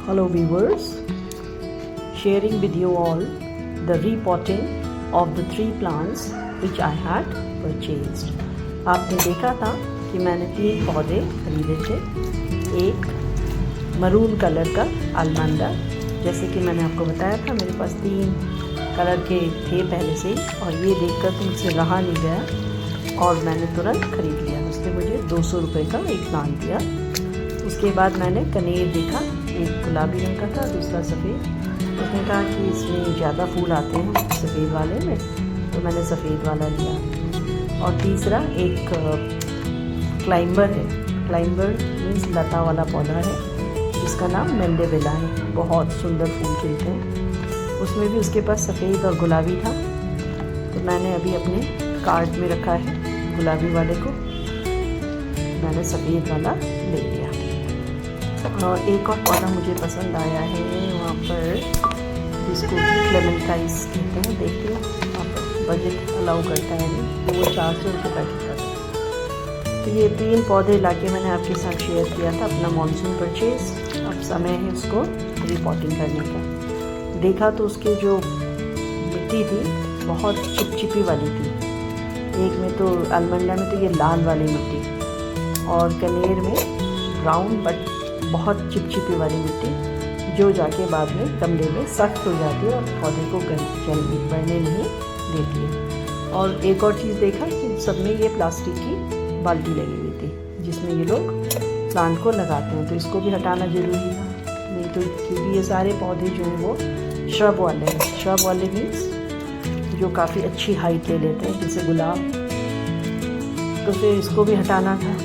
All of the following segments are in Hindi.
Hello viewers, sharing with you all the repotting of the 3 plants which I had purchased. आपने देखा था कि मैंने 3 पौधे खरीदे थे। एक मरून कलर का अलमंडा, जैसे कि मैंने आपको बताया था मेरे पास 3 कलर के थे पहले से ही, और ये देखकर तो मुझसे रहा नहीं गया और मैंने तुरंत ख़रीद लिया। उसने मुझे 200 रुपये का एक प्लांट दिया। उसके बाद मैंने कनेर देखा, एक गुलाबी रंग का था, दूसरा सफ़ेद। उसने कहा कि इसमें ज़्यादा फूल आते हैं सफ़ेद वाले में, तो मैंने सफ़ेद वाला लिया। और तीसरा एक क्लाइंबर है। क्लाइंबर मीन्स लता वाला पौधा है जिसका नाम मेंडेविला है। बहुत सुंदर फूल खिलते हैं। उसमें भी उसके पास सफ़ेद और गुलाबी था, तो मैंने अभी अपने कार्ट में रखा है गुलाबी वाले को। मैंने सफ़ेद वाला ले लिया। और एक और पौधा मुझे पसंद आया है वहाँ पर, जिसको क्लेमेंटाइस कहते हैं। देखते हैं वहाँ पर बजट अलाउ करता है नहीं, तो वो 400 रुपये का किया था। तो ये 3 पौधे लाके मैंने आपके साथ शेयर किया था, अपना मॉनसून परचेज। अब समय है उसको रिपोर्टिंग करने का। देखा तो उसके जो मिट्टी थी बहुत चिपचिपी वाली थी। एक में तो अलमंडा में तो ये लाल वाली मिट्टी, और कनेर में ब्राउन बट बहुत चिपचिपी वाली मिट्टी, जो जाके बाद में गमले में सख्त हो जाती है और पौधे को जल्दी बढ़ने नहीं देती है। और एक और चीज़ देखा कि सब में ये प्लास्टिक की बाल्टी लगी हुई थी जिसमें ये लोग प्लांट को लगाते हैं, तो इसको भी हटाना ज़रूरी था। नहीं तो क्योंकि ये सारे पौधे जो हैं वो श्रब वाले हैं। श्रब वाले मीन्स जो काफ़ी अच्छी हाइट ले लेते हैं, जैसे गुलाब। तो फिर इसको भी हटाना था।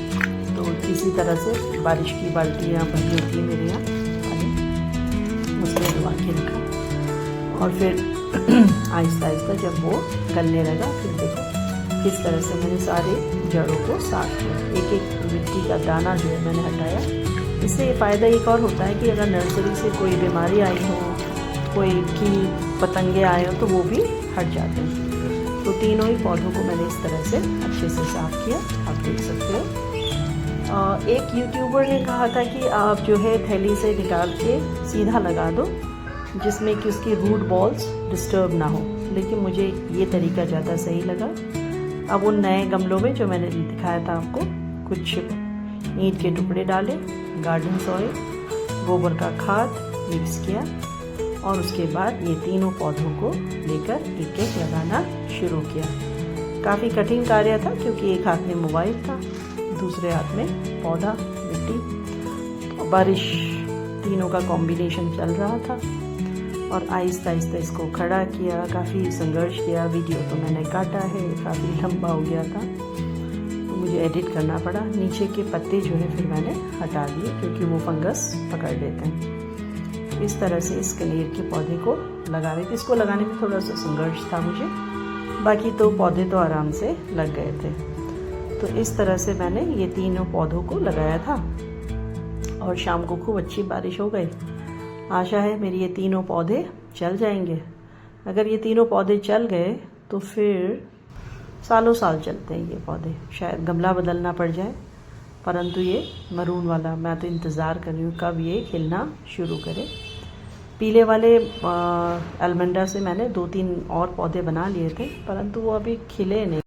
तो किसी तरह से बारिश की बाल्टी यहाँ भरी होती है मेरे यहाँ पानी, उसमें डुबा के रखा। और फिर आहिस्ता आहिस्ता जब वो गलने लगा, फिर देखो किस तरह से मैंने सारे जड़ों को साफ किया। एक एक मिट्टी का दाना जो है मैंने हटाया। इससे फ़ायदा एक और होता है कि अगर नर्सरी से कोई बीमारी आई हो, कोई कीट पतंगे आए हो, तो वो भी हट जाते हैं। तो तीनों ही पौधों को मैंने इस तरह से अच्छे से साफ़ किया, आप देख सकते हो। एक यूट्यूबर ने कहा था कि आप जो है थैली से निकाल के सीधा लगा दो, जिसमें कि उसकी रूट बॉल्स डिस्टर्ब ना हो, लेकिन मुझे ये तरीका ज़्यादा सही लगा। अब उन नए गमलों में जो मैंने दिखाया था आपको, कुछ ईंट के टुकड़े डाले, गार्डन सॉइल, गोबर का खाद मिक्स किया, और उसके बाद ये तीनों पौधों को लेकर एक एक लगाना शुरू किया। काफ़ी कठिन कार्य था क्योंकि एक हाथ में मोबाइल था, दूसरे हाथ में पौधा, मिट्टी, बारिश, तीनों का कॉम्बिनेशन चल रहा था। और आहिस्ता आहिस्ता इसको खड़ा किया, काफ़ी संघर्ष किया। वीडियो तो मैंने काटा है, काफ़ी लंबा हो गया था, तो मुझे एडिट करना पड़ा। नीचे के पत्ते जो है फिर मैंने हटा दिए क्योंकि वो फंगस पकड़ लेते हैं। इस तरह से इस कनेर के पौधे को लगा रहे थे। इसको लगाने में थोड़ा सा संघर्ष था मुझे, बाकी तो पौधे तो आराम से लग गए थे। तो इस तरह से मैंने ये तीनों पौधों को लगाया था, और शाम को खूब अच्छी बारिश हो गई। आशा है मेरी ये तीनों पौधे चल जाएंगे। अगर ये तीनों पौधे चल गए तो फिर सालों साल चलते हैं ये पौधे। शायद गमला बदलना पड़ जाए, परंतु ये मरून वाला मैं तो इंतज़ार कर रही हूँ कब ये खिलना शुरू करे। पीले वाले अलमंडा से मैंने 2-3 और पौधे बना लिए थे, परंतु वो अभी खिले नहीं।